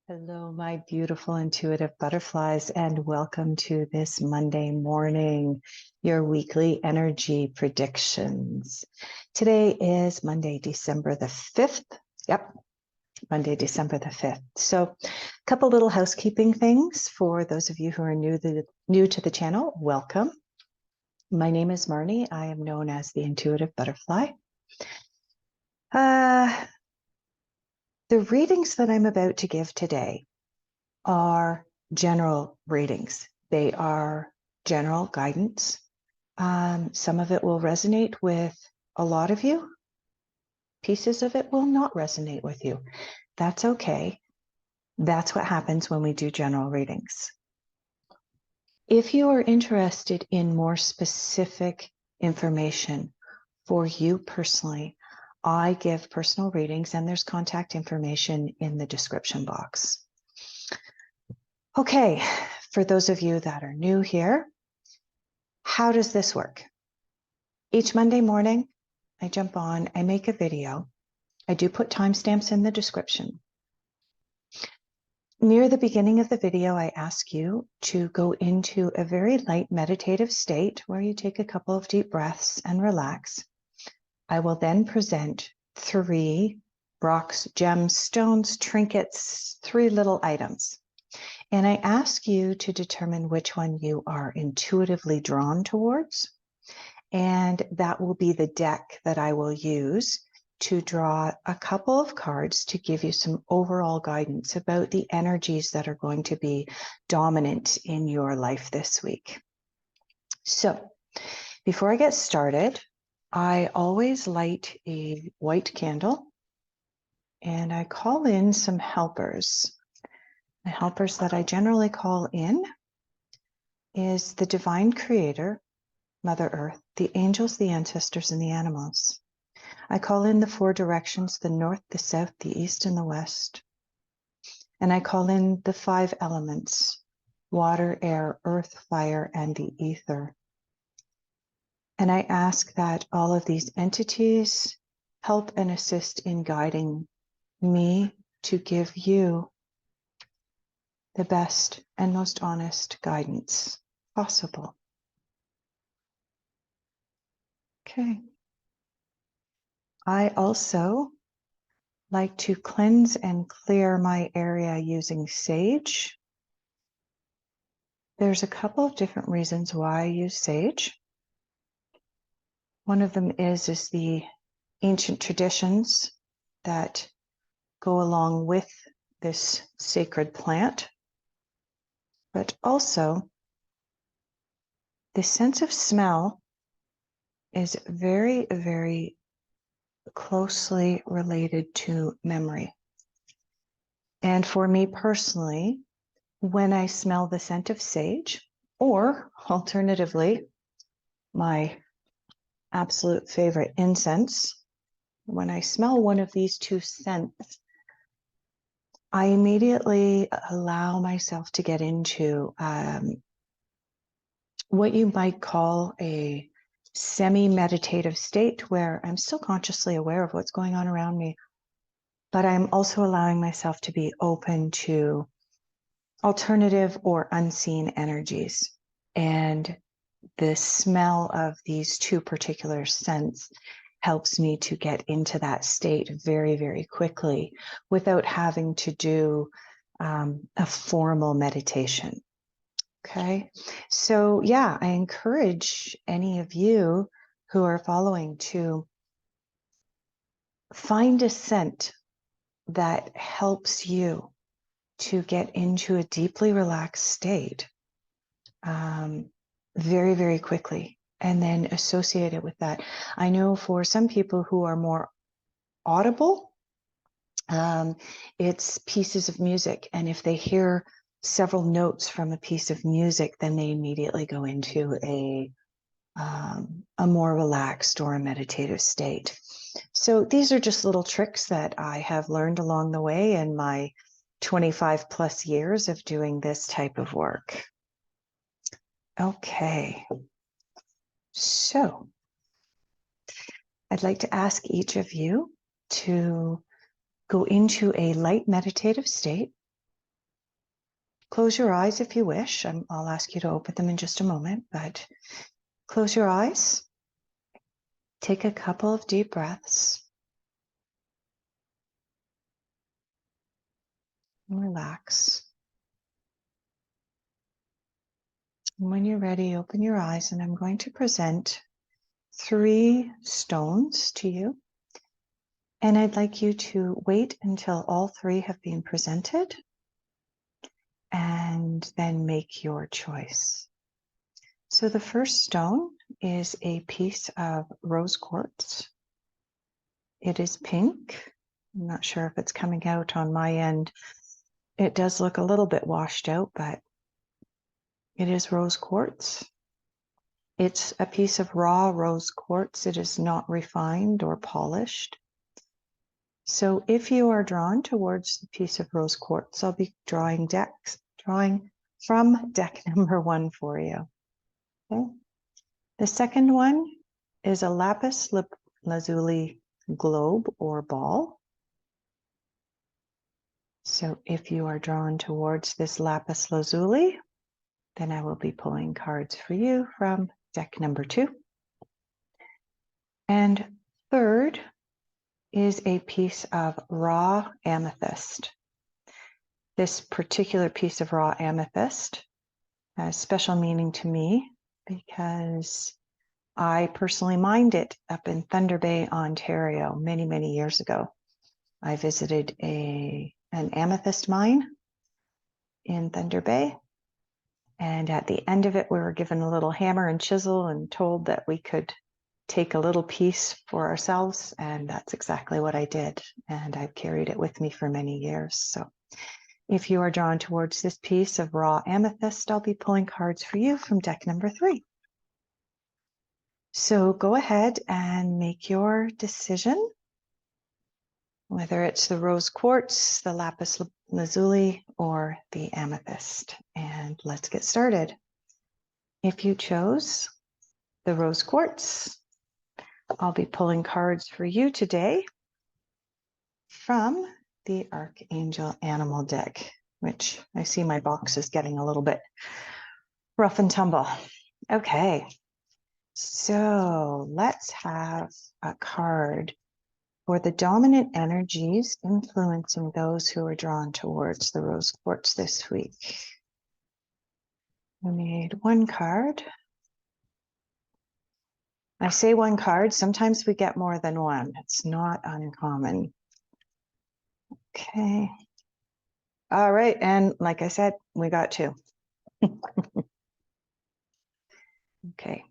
Hello, my beautiful intuitive butterflies, and welcome to this Monday morning, your weekly energy predictions. Today is Monday, December the 5th. Yep, Monday, December the 5th. So a couple little housekeeping things for those of you who are new to the channel. Welcome. My name is Marnie. I am known as the intuitive butterfly. The readings that I'm about to give today are general readings. They are general guidance. Some of it will resonate with a lot of you. Pieces of it will not resonate with you. That's okay. That's what happens when we do general readings. If you are interested in more specific information for you personally, I give personal readings and there's contact information in the description box. Okay, for those of you that are new here, how does this work? Each Monday morning, I jump on, I make a video. I do put timestamps in the description. Near the beginning of the video, I ask you to go into a very light meditative state where you take a couple of deep breaths and relax. I will then present 3 rocks, gems, stones, trinkets, 3 little items. And I ask you to determine which one you are intuitively drawn towards. And that will be the deck that I will use to draw a couple of cards to give you some overall guidance about the energies that are going to be dominant in your life this week. So before I get started, I always light a white candle and I call in some helpers. The helpers that I generally call in is the divine creator, Mother Earth, the angels, the ancestors, and the animals. I call in the 4 directions, the north, the south, the east, and the west. And I call in the 5 elements, water, air, earth, fire, and the ether. And I ask that all of these entities help and assist in guiding me to give you the best and most honest guidance possible. Okay. I also like to cleanse and clear my area using sage. There's a couple of different reasons why I use sage. One of them is the ancient traditions that go along with this sacred plant, but also the sense of smell is very, very closely related to memory. And for me personally, when I smell the scent of sage, or alternatively, my absolute favorite incense, when I smell one of these 2 scents, I immediately allow myself to get into what you might call a semi-meditative state where I'm still consciously aware of what's going on around me, but I'm also allowing myself to be open to alternative or unseen energies. And the smell of these 2 particular scents helps me to get into that state very, very quickly without having to do a formal meditation. Okay, so yeah, I encourage any of you who are following to find a scent that helps you to get into a deeply relaxed state very, very quickly, and then associate it with that. I know for some people who are more audible, it's pieces of music, and if they hear several notes from a piece of music, then they immediately go into a more relaxed or a meditative state. So these are just little tricks that I have learned along the way in my 25 plus years of doing this type of work. Okay, so I'd like to ask each of you to go into a light meditative state. Close your eyes if you wish. I'll ask you to open them in just a moment, but close your eyes. Take a couple of deep breaths. And relax. And when you're ready, open your eyes, and I'm going to present 3 stones to you. And I'd like you to wait until all 3 have been presented and then make your choice. So the first stone is a piece of rose quartz. It is pink. I'm not sure if it's coming out on my end. It does look a little bit washed out, but it is rose quartz. It's a piece of raw rose quartz. It is not refined or polished. So if you are drawn towards the piece of rose quartz, I'll be drawing from deck number 1 for you. Okay. The second one is a Lapis Lazuli globe or ball. So if you are drawn towards this Lapis Lazuli, then I will be pulling cards for you from deck number 2. And third is a piece of raw amethyst. This particular piece of raw amethyst has special meaning to me because I personally mined it up in Thunder Bay, Ontario, many, many years ago. I visited an amethyst mine in Thunder Bay, and at the end of it, we were given a little hammer and chisel and told that we could take a little piece for ourselves, and that's exactly what I did, and I've carried it with me for many years. So if you are drawn towards this piece of raw amethyst, I'll be pulling cards for you from deck number 3. So go ahead and make your decision, whether it's the rose quartz, the lapis lazuli, or the amethyst. And let's get started. If you chose the rose quartz, I'll be pulling cards for you today from the Archangel Animal deck, which I see my box is getting a little bit rough and tumble. Okay, so let's have a card for the dominant energies influencing those who are drawn towards the rose quartz this week. We made 1 card. I say 1 card, sometimes we get more than 1. It's not uncommon. Okay. All right, and like I said, we got 2. Okay.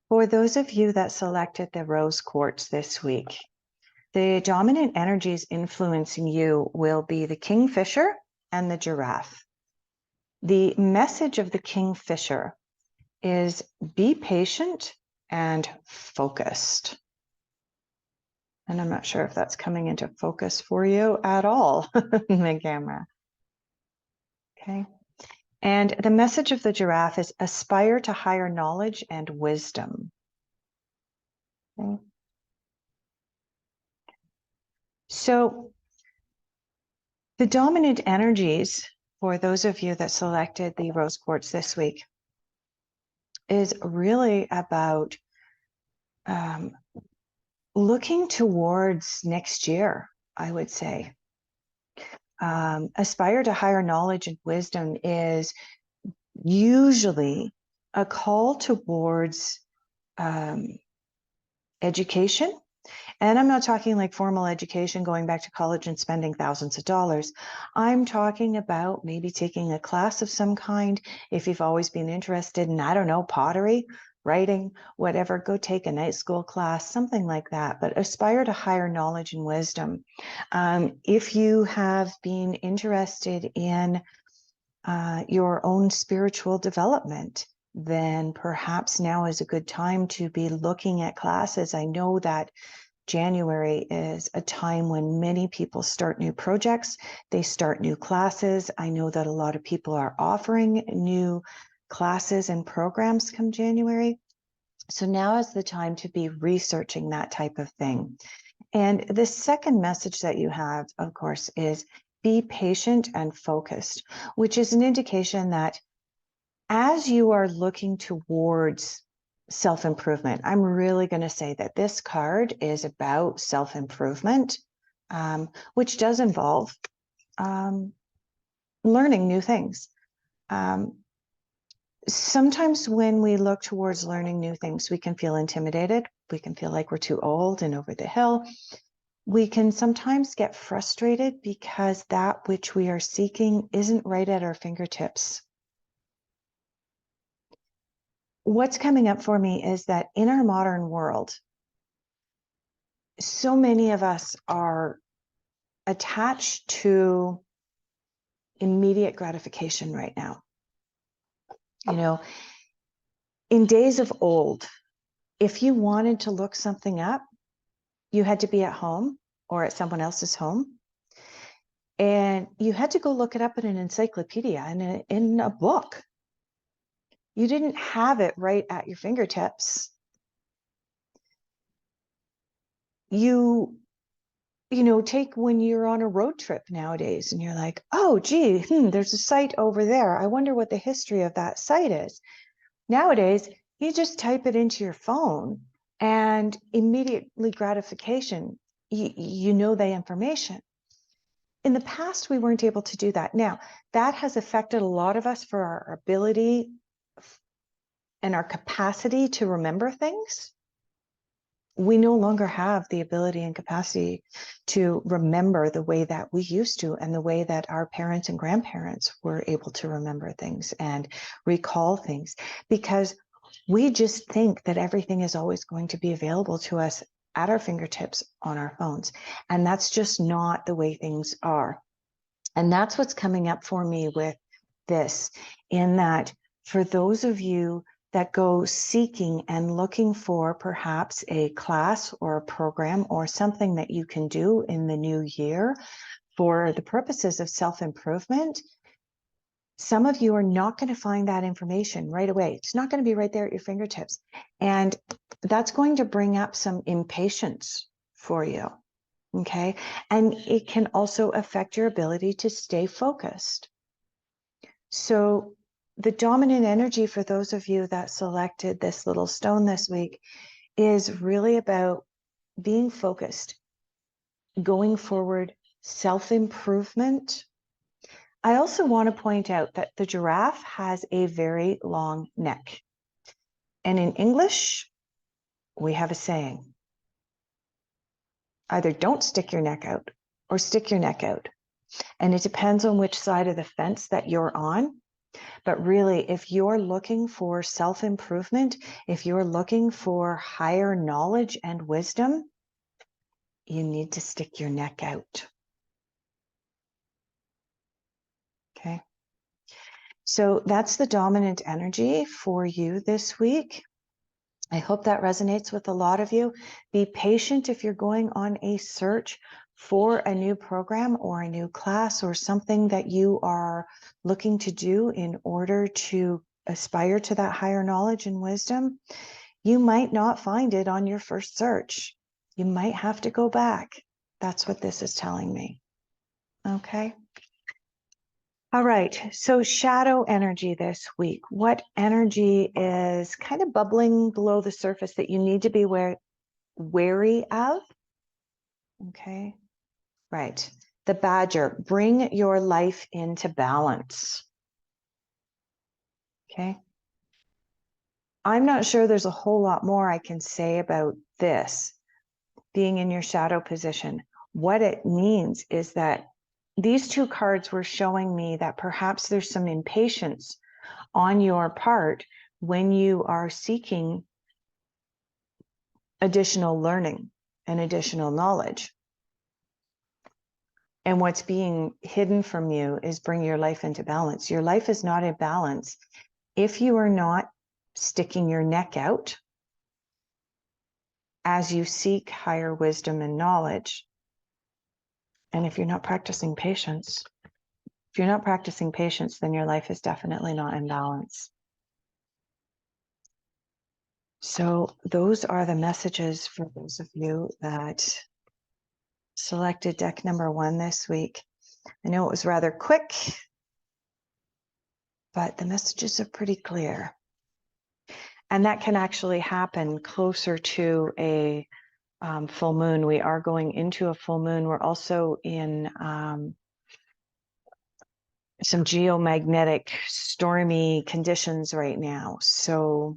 For those of you that selected the rose quartz this week, the dominant energies influencing you will be the kingfisher and the giraffe. The message of the kingfisher is be patient and focused. And I'm not sure if that's coming into focus for you at all in the camera. Okay. And the message of the giraffe is aspire to higher knowledge and wisdom. Okay. So the dominant energies for those of you that selected the rose quartz this week is really about looking towards next year, I would say. Aspire to higher knowledge and wisdom is usually a call towards education. And I'm not talking like formal education, going back to college and spending thousands of dollars. I'm talking about maybe taking a class of some kind. If you've always been interested in, I don't know, pottery, writing, whatever, go take a night school class, something like that. But aspire to higher knowledge and wisdom. If you have been interested in your own spiritual development, then perhaps now is a good time to be looking at classes. I know that January is a time when many people start new projects, they start new classes. I know that a lot of people are offering new classes and programs come January. So now is the time to be researching that type of thing. And the second message that you have, of course, is be patient and focused, which is an indication that as you are looking towards self-improvement, I'm really going to say that this card is about self-improvement, which does involve learning new things. Sometimes when we look towards learning new things, we can feel intimidated. We can feel like we're too old and over the hill. We can sometimes get frustrated because that which we are seeking isn't right at our fingertips. What's coming up for me is that in our modern world, so many of us are attached to immediate gratification right now. You know, in days of old, if you wanted to look something up, you had to be at home or at someone else's home. And you had to go look it up in an encyclopedia and in a book. You didn't have it right at your fingertips. You know, take when you're on a road trip nowadays and you're like, oh, gee, there's a site over there. I wonder what the history of that site is. Nowadays, you just type it into your phone and immediately gratification, you know the information. In the past, we weren't able to do that. Now, that has affected a lot of us for our ability and our capacity to remember things. We no longer have the ability and capacity to remember the way that we used to and the way that our parents and grandparents were able to remember things and recall things, because we just think that everything is always going to be available to us at our fingertips on our phones. And that's just not the way things are. And that's what's coming up for me with this, in that for those of you that go seeking and looking for perhaps a class or a program or something that you can do in the new year for the purposes of self-improvement, some of you are not going to find that information right away. It's not going to be right there at your fingertips. And that's going to bring up some impatience for you. Okay. And it can also affect your ability to stay focused. So the dominant energy for those of you that selected this little stone this week is really about being focused, going forward, self-improvement. I also want to point out that the giraffe has a very long neck. And in English, we have a saying, either don't stick your neck out or stick your neck out. And it depends on which side of the fence that you're on. But really, if you're looking for self-improvement, if you're looking for higher knowledge and wisdom, you need to stick your neck out. Okay. So that's the dominant energy for you this week. I hope that resonates with a lot of you. Be patient if you're going on a search for a new program or a new class or something that you are looking to do in order to aspire to that higher knowledge and wisdom. You might not find it on your first search. You might have to go back. That's what this is telling me. Okay. All right, so shadow energy this week. What energy is kind of bubbling below the surface that you need to be wary of? Okay, right. The badger, bring your life into balance. Okay. I'm not sure there's a whole lot more I can say about this, being in your shadow position. What it means is that these two cards were showing me that perhaps there's some impatience on your part when you are seeking additional learning and additional knowledge. And what's being hidden from you is bring your life into balance. Your life is not in balance if you are not sticking your neck out as you seek higher wisdom and knowledge. And if you're not practicing patience, then your life is definitely not in balance. So those are the messages for those of you that selected deck number 1 this week. I know it was rather quick, but the messages are pretty clear. And that can actually happen closer to a full moon. We are going into a full moon. We're also in some geomagnetic stormy conditions right now. So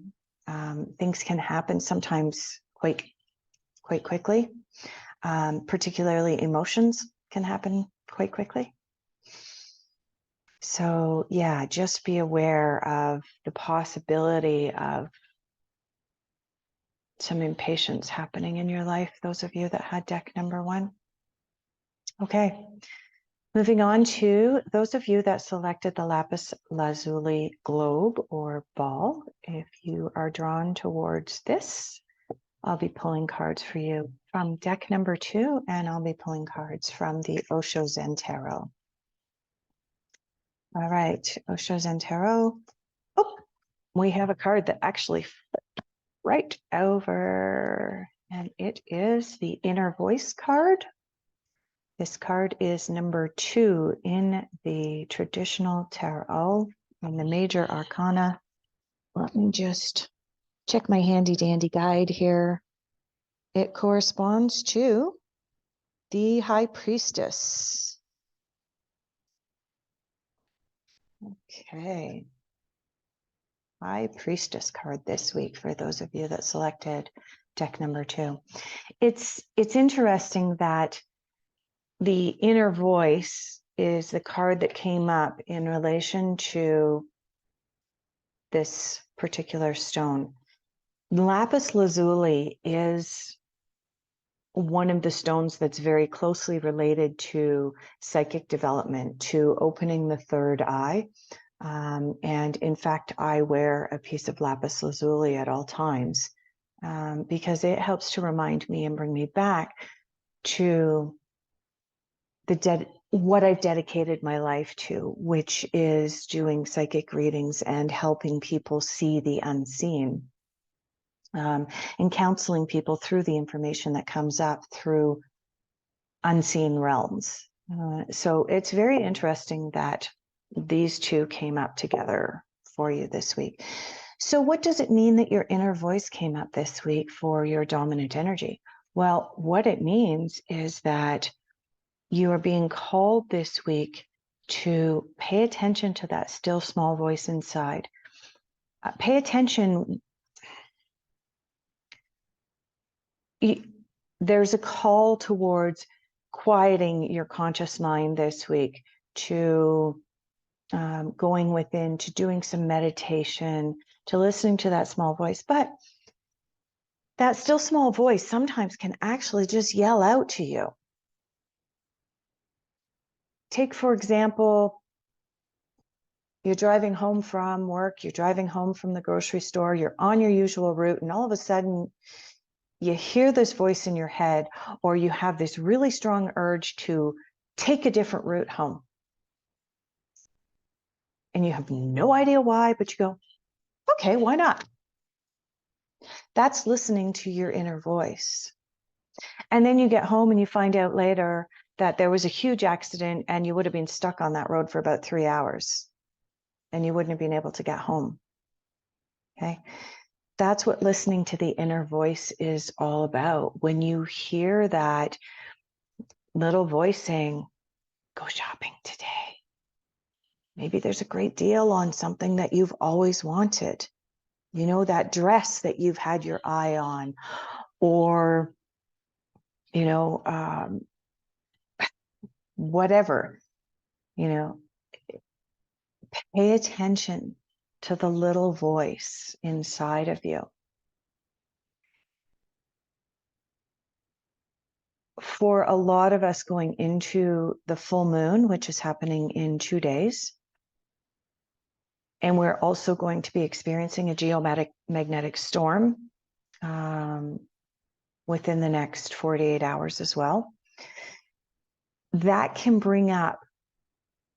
things can happen sometimes quite quickly. Particularly emotions can happen quite quickly. So yeah, just be aware of the possibility of some impatience happening in your life, those of you that had deck number 1. Okay, moving on to those of you that selected the Lapis Lazuli globe or ball. If you are drawn towards this, I'll be pulling cards for you from deck number 2, and I'll be pulling cards from the Osho Zen Tarot. All right, Osho Zen Tarot. Oh, we have a card that actually flipped right over, and it is the Inner Voice card. This card is number 2 in the traditional tarot and the major arcana. Let me just check my handy dandy guide here. It corresponds to the High Priestess. Okay. High Priestess card this week for those of you that selected deck number 2. It's interesting that the Inner Voice is the card that came up in relation to this particular stone. Lapis Lazuli is one of the stones that's very closely related to psychic development, to opening the third eye. And in fact, I wear a piece of Lapis Lazuli at all times because it helps to remind me and bring me back to what I've dedicated my life to, which is doing psychic readings and helping people see the unseen, and counseling people through the information that comes up through unseen realms. So it's very interesting that these two came up together for you this week. So what does it mean that your inner voice came up this week for your dominant energy? Well, what it means is that you are being called this week to pay attention to that still small voice inside. Pay attention. There's a call towards quieting your conscious mind this week, to going within, to doing some meditation, to listening to that small voice. But that still small voice sometimes can actually just yell out to you. Take, for example, you're driving home from work, you're driving home from the grocery store, you're on your usual route, and all of a sudden you hear this voice in your head, or you have this really strong urge to take a different route home. And you have no idea why, but you go, okay, why not? That's listening to your inner voice. And then you get home and you find out later that there was a huge accident and you would have been stuck on that road for about 3 hours and you wouldn't have been able to get home. Okay. That's what listening to the inner voice is all about. When you hear that little voice saying, go shopping today. Maybe there's a great deal on something that you've always wanted. You know, that dress that you've had your eye on, or, you know, whatever, you know, pay attention to the little voice inside of you. For a lot of us going into the full moon, which is happening in 2 days, and we're also going to be experiencing a geomagnetic storm within the next 48 hours as well. That can bring up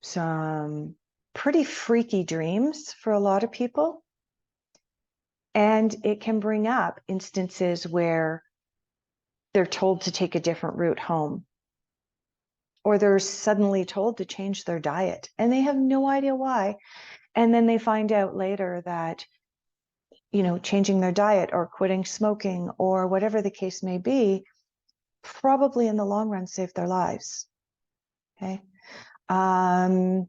some pretty freaky dreams for a lot of people. And it can bring up instances where they're told to take a different route home, or they're suddenly told to change their diet and they have no idea why. And then they find out later that, you know, changing their diet or quitting smoking or whatever the case may be, probably in the long run saved their lives. Okay. The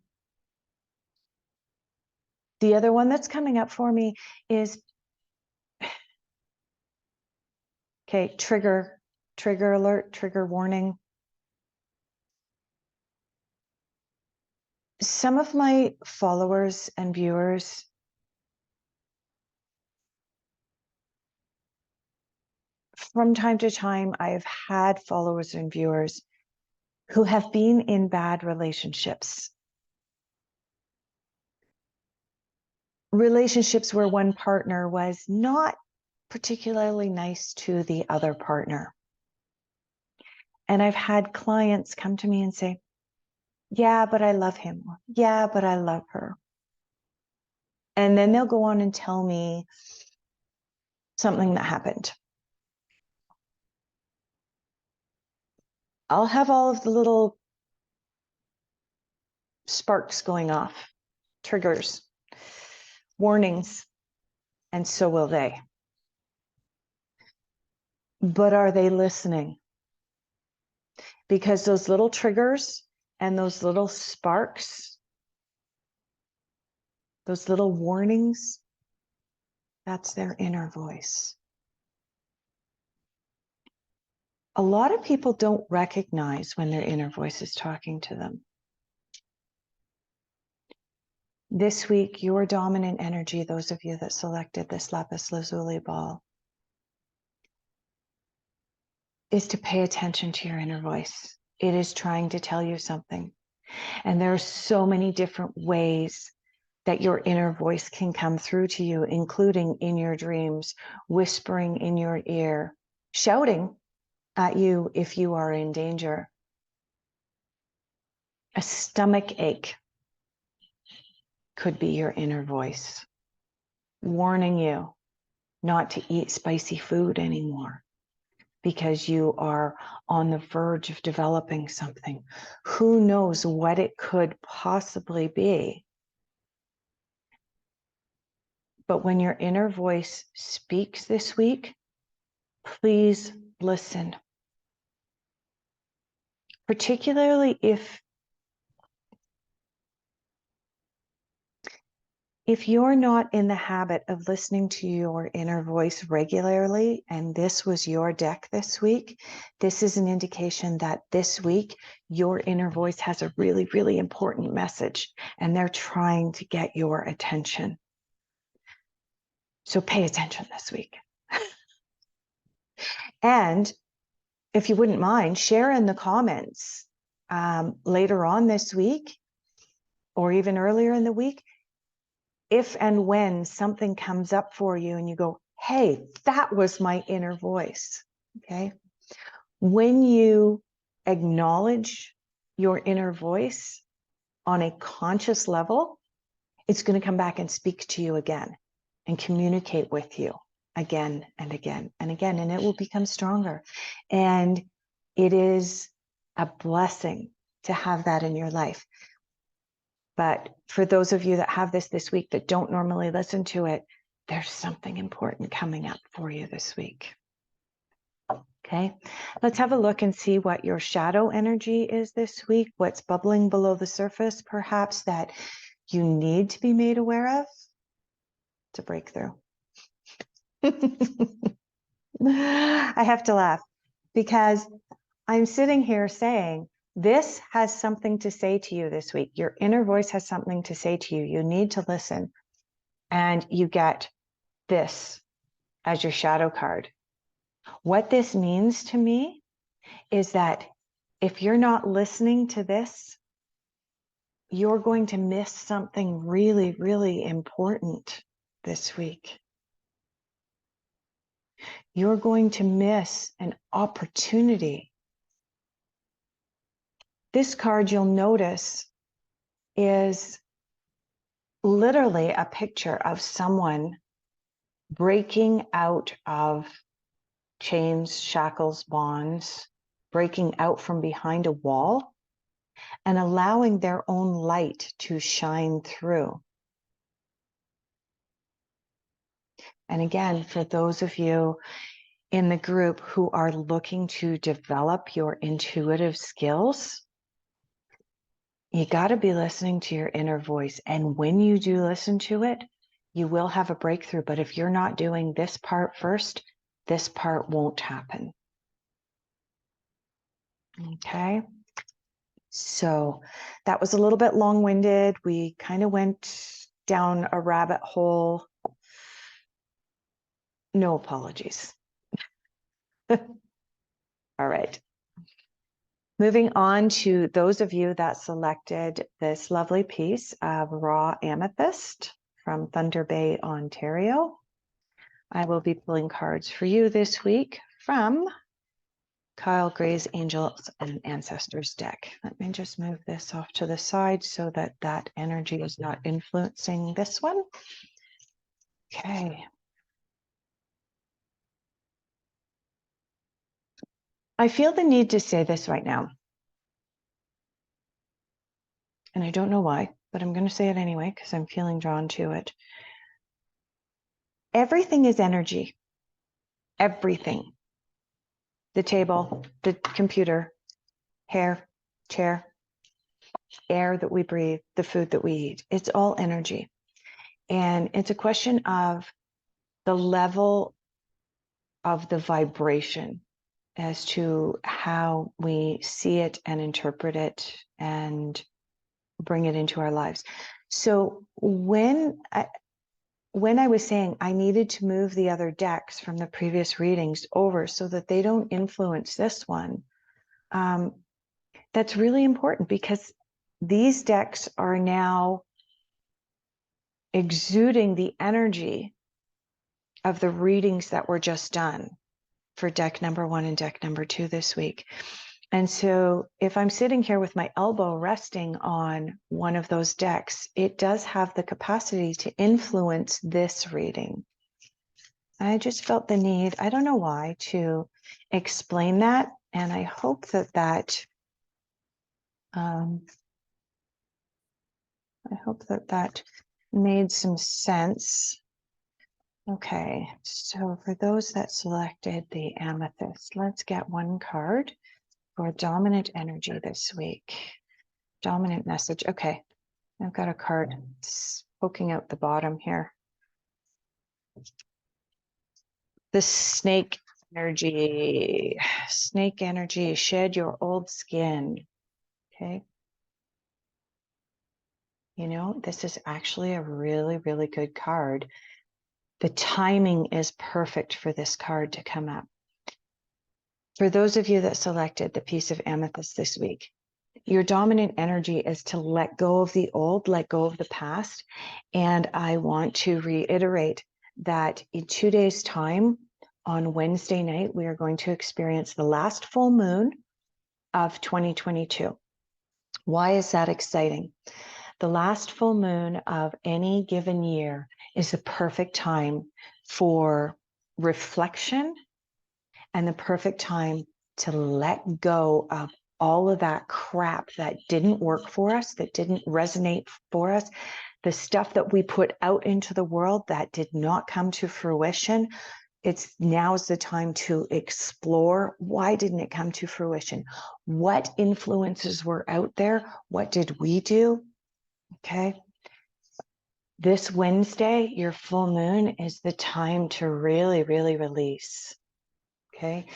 other one that's coming up for me is, okay, trigger alert, trigger warning. Some of my followers and viewers from time to time, I've had followers and viewers who have been in bad relationships. Relationships where one partner was not particularly nice to the other partner. And I've had clients come to me and say, yeah, but I love him. Yeah, but I love her. And then they'll go on and tell me something that happened. I'll have all of the little sparks going off, triggers, warnings, and so will they. But are they listening? Because those little triggers and those little sparks, those little warnings, that's their inner voice. A lot of people don't recognize when their inner voice is talking to them. This week, your dominant energy, those of you that selected this Lapis Lazuli ball, is to pay attention to your inner voice. It is trying to tell you something. And there are so many different ways that your inner voice can come through to you, including in your dreams, whispering in your ear, shouting at you if you are in danger. A stomach ache could be your inner voice, warning you not to eat spicy food anymore because you are on the verge of developing something. Who knows what it could possibly be? But when your inner voice speaks this week, please listen. Particularly if you're not in the habit of listening to your inner voice regularly, and this was your deck this week, this is an indication that this week your inner voice has a really, really important message, and they're trying to get your attention. So pay attention this week. And if you wouldn't mind, share in the comments later on this week, or even earlier in the week, if and when something comes up for you and you go, hey, that was my inner voice, okay? When you acknowledge your inner voice on a conscious level, it's going to come back and speak to you again and communicate with you again and again and again, and it will become stronger. And it is a blessing to have that in your life. But for those of you that have this week that don't normally listen to it, there's something important coming up for you this week. Okay, let's have a look and see what your shadow energy is this week, what's bubbling below the surface, perhaps that you need to be made aware of. It's a breakthrough. I have to laugh because I'm sitting here saying, this has something to say to you this week. Your inner voice has something to say to you. You need to listen. And you get this as your shadow card. What this means to me is that if you're not listening to this, you're going to miss something really, really important this week. You're going to miss an opportunity. This card, you'll notice, is literally a picture of someone breaking out of chains, shackles, bonds, breaking out from behind a wall and allowing their own light to shine through. And again, for those of you in the group who are looking to develop your intuitive skills, you got to be listening to your inner voice. And when you do listen to it, you will have a breakthrough. But if you're not doing this part first, this part won't happen. Okay. So that was a little bit long-winded. We kind of went down a rabbit hole. No apologies. All right. Moving on to those of you that selected this lovely piece of raw amethyst from Thunder Bay, Ontario. I will be pulling cards for you this week from Kyle Gray's Angels and Ancestors deck. Let me just move this off to the side so that that energy is not influencing this one. Okay. I feel the need to say this right now. And I don't know why, but I'm going to say it anyway because I'm feeling drawn to it. Everything is energy. Everything. The table, the computer, hair, chair, air that we breathe, the food that we eat. It's all energy. And it's a question of the level of the vibration as to how we see it and interpret it and bring it into our lives. So when I was saying I needed to move the other decks from the previous readings over so that they don't influence this one, that's really important because these decks are now exuding the energy of the readings that were just done for deck number 1 and deck number 2 this week. And so if I'm sitting here with my elbow resting on one of those decks, it does have the capacity to influence this reading. I just felt the need, I don't know why, to explain that. And I hope that that made some sense. Okay, so for those that selected the amethyst, let's get one card for dominant energy this week. Dominant message. Okay, I've got a card poking out the bottom here. The snake energy. Snake energy, shed your old skin. Okay. You know, this is actually a really, really good card. The timing is perfect for this card to come up. For those of you that selected the piece of amethyst this week, your dominant energy is to let go of the old, let go of the past. And I want to reiterate that in 2 days' time, on Wednesday night, we are going to experience the last full moon of 2022. Why is that exciting? The last full moon of any given year is the perfect time for reflection and the perfect time to let go of all of that crap that didn't work for us, that didn't resonate for us, the stuff that we put out into the world that did not come to fruition. Now's the time to explore, why didn't it come to fruition? What influences were out there? What did we do? Okay. This Wednesday, your full moon is the time to really, really release. Okay.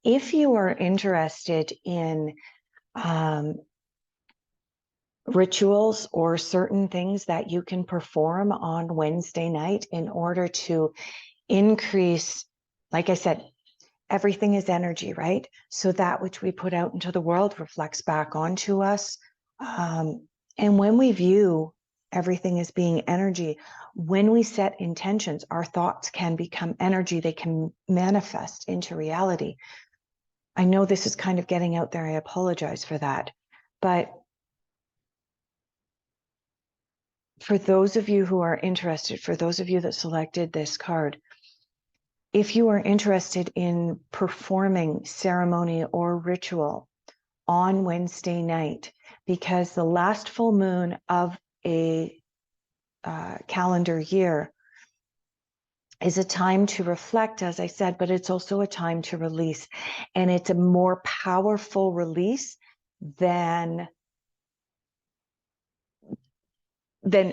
If you are interested in rituals or certain things that you can perform on Wednesday night in order to increase, like I said, everything is energy, right? So that which we put out into the world reflects back onto us. And when we view everything as being energy, when we set intentions, our thoughts can become energy. They can manifest into reality. I know this is kind of getting out there. I apologize for that. But for those of you who are interested, for those of you that selected this card, if you are interested in performing ceremony or ritual on Wednesday night, because the last full moon of a calendar year is a time to reflect, as I said, but it's also a time to release. And it's a more powerful release than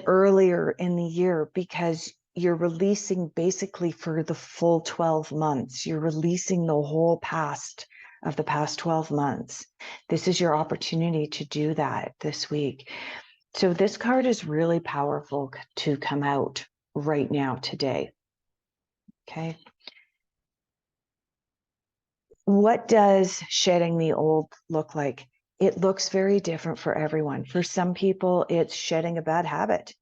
earlier in the year, because you're releasing basically for the full 12 months. You're releasing the whole past of the past 12 months. This is your opportunity to do that this week. So this card is really powerful to come out right now, today. Okay. What does shedding the old look like? It looks very different for everyone. For some people, it's shedding a bad habit.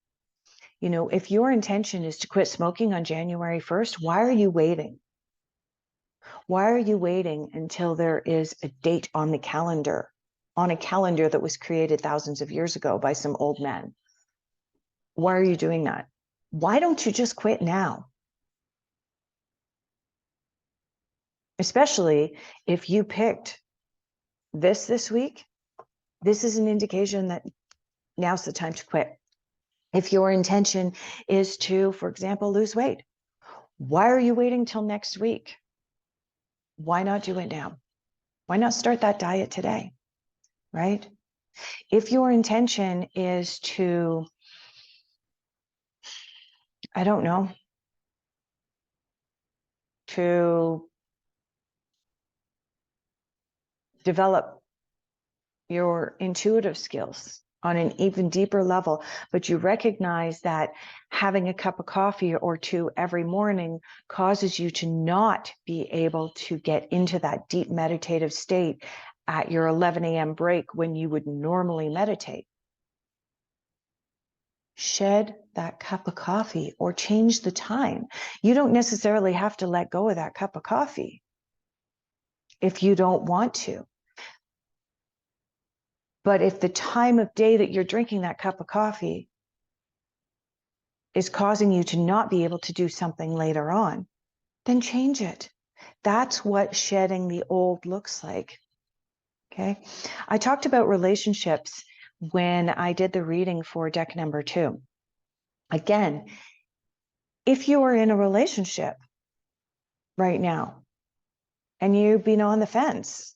You know, if your intention is to quit smoking on January 1st, why are you waiting? Why are you waiting until there is a date on the calendar, on a calendar that was created thousands of years ago by some old men? Why are you doing that? Why don't you just quit now? Especially if you picked this week, this is an indication that now's the time to quit. If your intention is to, for example, lose weight, why are you waiting till next week? Why not do it now? Why not start that diet today, right? If your intention is to, I don't know, to develop your intuitive skills on an even deeper level, but you recognize that having a cup of coffee or two every morning causes you to not be able to get into that deep meditative state at your 11 a.m. break when you would normally meditate. Shed that cup of coffee or change the time. You don't necessarily have to let go of that cup of coffee if you don't want to. But if the time of day that you're drinking that cup of coffee is causing you to not be able to do something later on, then change it. That's what shedding the old looks like. Okay. I talked about relationships when I did the reading for deck number 2. Again, if you are in a relationship right now and you've been on the fence,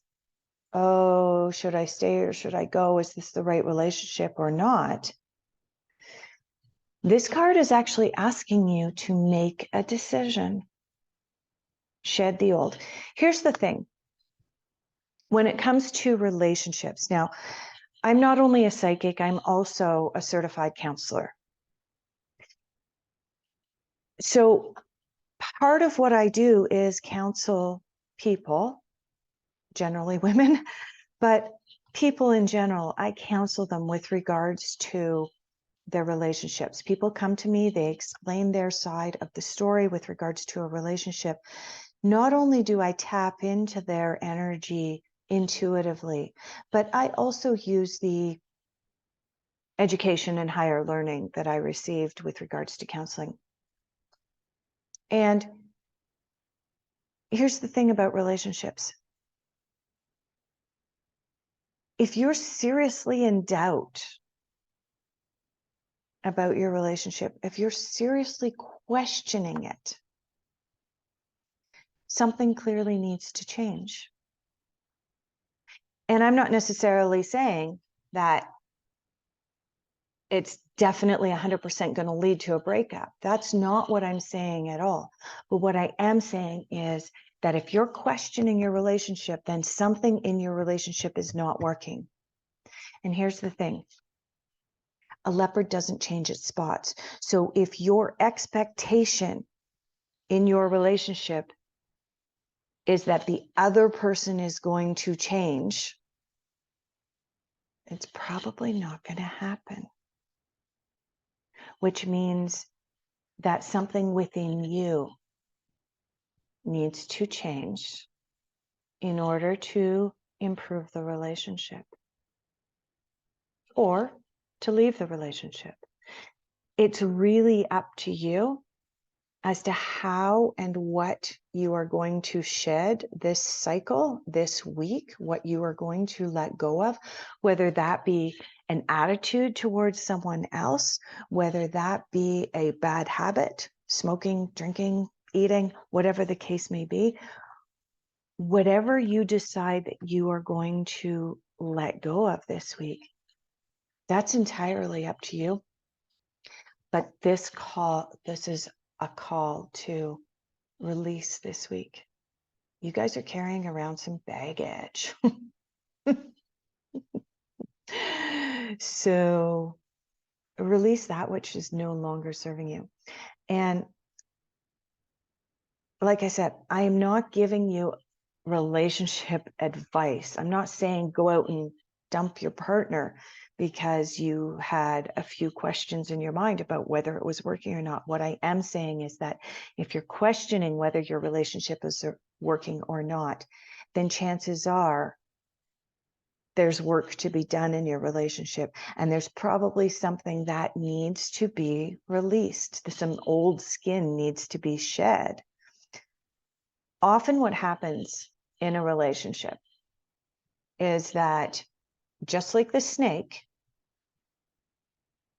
oh, should I stay or should I go? Is this the right relationship or not? This card is actually asking you to make a decision. Shed the old. Here's the thing. When it comes to relationships, now, I'm not only a psychic, I'm also a certified counselor. So part of what I do is counsel people, generally women, but people in general. I counsel them with regards to their relationships. People come to me, they explain their side of the story with regards to a relationship. Not only do I tap into their energy intuitively, but I also use the education and higher learning that I received with regards to counseling. And here's the thing about relationships. If you're seriously in doubt about your relationship, if you're seriously questioning it, something clearly needs to change. And I'm not necessarily saying that it's definitely 100% going to lead to a breakup. That's not what I'm saying at all. But what I am saying is that if you're questioning your relationship, then something in your relationship is not working. And here's the thing. A leopard doesn't change its spots. So if your expectation in your relationship is that the other person is going to change, it's probably not going to happen. Which means that something within you needs to change in order to improve the relationship or to leave the relationship. It's really up to you as to how and what you are going to shed this cycle, this week, what you are going to let go of, whether that be an attitude towards someone else, whether that be a bad habit, smoking, drinking, eating, whatever the case may be. Whatever you decide that you are going to let go of this week, that's entirely up to you. But this is a call to release this week. You guys are carrying around some baggage. So release that which is no longer serving you. And like I said, I am not giving you relationship advice. I'm not saying go out and dump your partner because you had a few questions in your mind about whether it was working or not. What I am saying is that if you're questioning whether your relationship is working or not, then chances are there's work to be done in your relationship, and there's probably something that needs to be released. Some old skin needs to be shed. Often what happens in a relationship is that, just like the snake,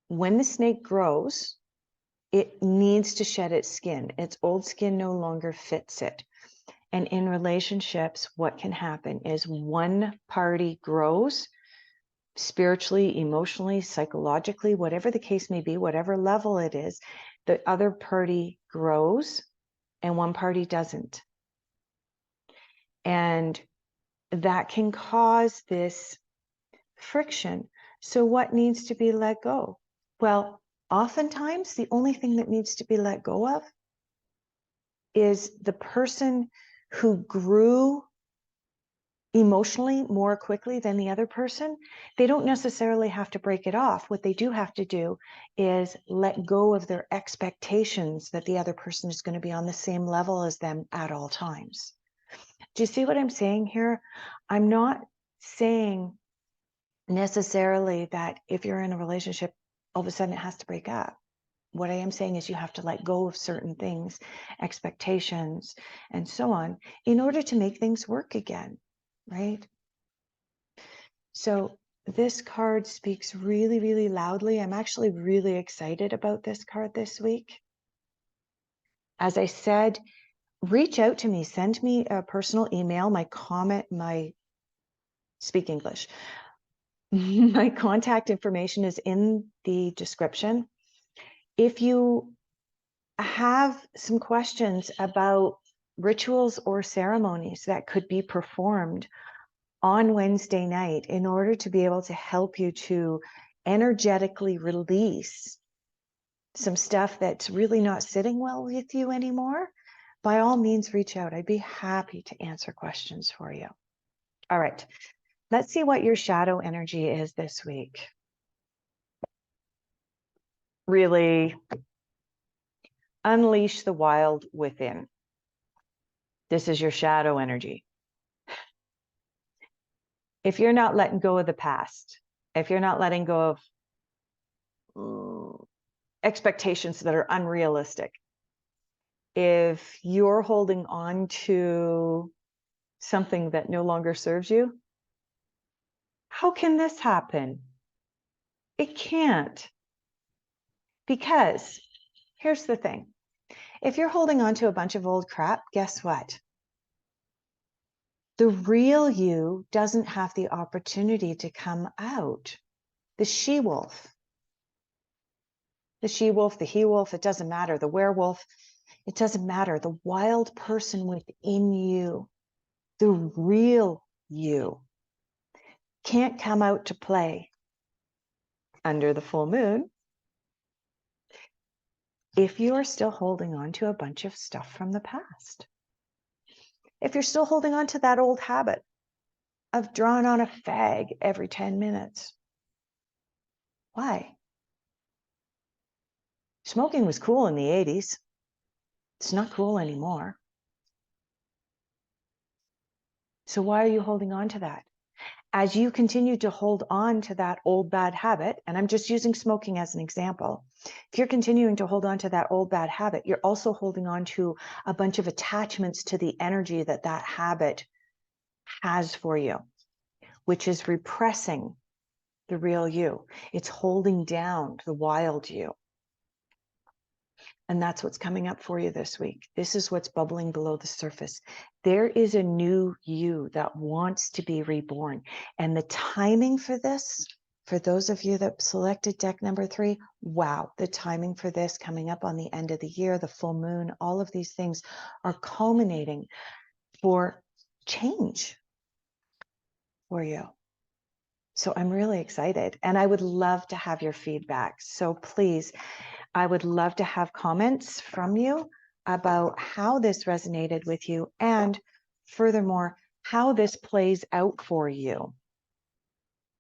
when the snake grows, it needs to shed its skin. Its old skin no longer fits it. And in relationships, what can happen is one party grows spiritually, emotionally, psychologically, whatever the case may be, whatever level it is, the other party grows and one party doesn't. And that can cause this friction. So what needs to be let go? Well, oftentimes the only thing that needs to be let go of is the person who grew emotionally more quickly than the other person. They don't necessarily have to break it off. What they do have to do is let go of their expectations that the other person is going to be on the same level as them at all times. Do you see what I'm saying here? I'm not saying necessarily that if you're in a relationship, all of a sudden it has to break up. What I am saying is you have to let go of certain things, expectations, and so on, in order to make things work again, right? So this card speaks really, really loudly. I'm actually really excited about this card this week. As I said, reach out to me, send me a personal email, speak English. My contact information is in the description. If you have some questions about rituals or ceremonies that could be performed on Wednesday night in order to be able to help you to energetically release some stuff that's really not sitting well with you anymore, by all means, reach out. I'd be happy to answer questions for you. All right, let's see what your shadow energy is this week. Really unleash the wild within. This is your shadow energy. If you're not letting go of the past, if you're not letting go of expectations that are unrealistic, if you're holding on to something that no longer serves you, how can this happen? It can't. Because here's the thing. If you're holding on to a bunch of old crap, guess what? The real you doesn't have the opportunity to come out. The she-wolf, the he-wolf, it doesn't matter. The werewolf, it doesn't matter. The wild person within you, the real you, can't come out to play under the full moon if you are still holding on to a bunch of stuff from the past. If you're still holding on to that old habit of drawing on a fag every 10 minutes. Why? Smoking was cool in the 80s. It's not cool anymore. So why are you holding on to that? as you continue to hold on to that old bad habit, and I'm just using smoking as an example, if you're continuing to hold on to that old bad habit, you're also holding on to a bunch of attachments to the energy that that habit has for you, which is repressing the real you. It's holding down the wild you. And that's what's coming up for you this week. This is what's bubbling below the surface. There is a new you that wants to be reborn. And the timing for this, for those of you that selected deck number 3, wow, the timing for this coming up on the end of the year, the full moon, all of these things are culminating for change for you. So I'm really excited, and I would love to have your feedback. So please, I would love to have comments from you about how this resonated with you, and furthermore, how this plays out for you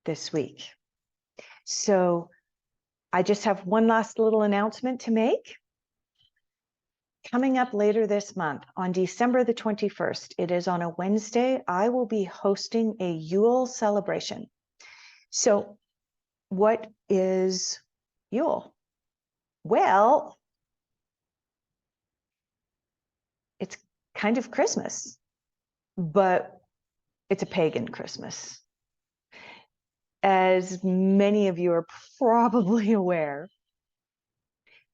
this week. So I just have one last little announcement to make. Coming up later this month, on December the 21st, it is on a Wednesday, I will be hosting a Yule celebration. So what is Yule? Well, it's kind of Christmas, but it's a pagan Christmas. As many of you are probably aware,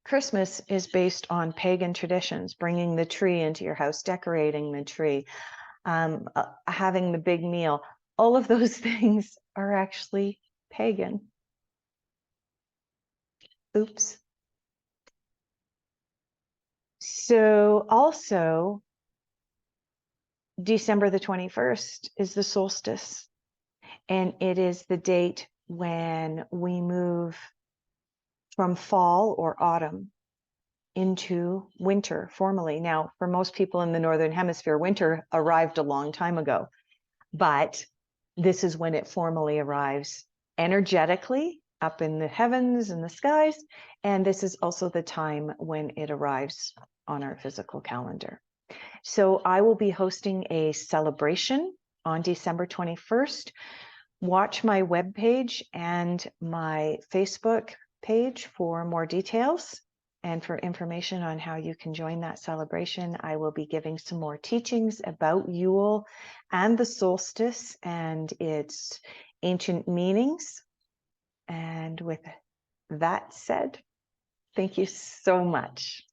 Christmas is based on pagan traditions, bringing the tree into your house, decorating the tree, having the big meal. All of those things are actually pagan. Oops. So also, December the 21st is the solstice, and it is the date when we move from fall or autumn into winter formally. Now, for most people in the Northern Hemisphere, winter arrived a long time ago, but this is when it formally arrives energetically up in the heavens and the skies. And this is also the time when it arrives on our physical calendar. So I will be hosting a celebration on December 21st. Watch my webpage and my Facebook page for more details and for information on how you can join that celebration. I will be giving some more teachings about Yule and the solstice and its ancient meanings. And with that said, thank you so much.